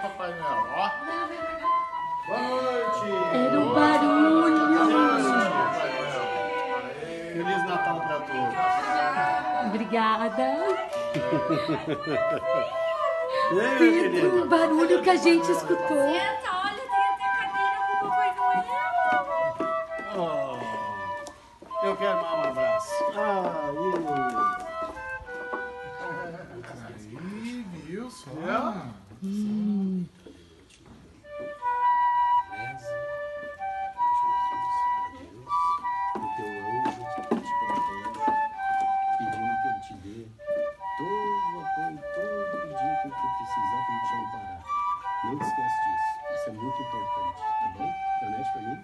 Papai Noel, ó. Boa noite. Era um barulho. Feliz Natal pra todos. Obrigada. Pedro, O barulho que a gente escutou. Senta, olha, tem até cadeira pro Papai Noel. Oh, eu quero mais um abraço. Aí, viu só? Pedindo que ele te dê todo o apoio, todo o dia que tu precisar para não te amparar. Não te esquece disso. Isso é muito importante, tá bom? Promete pra mim?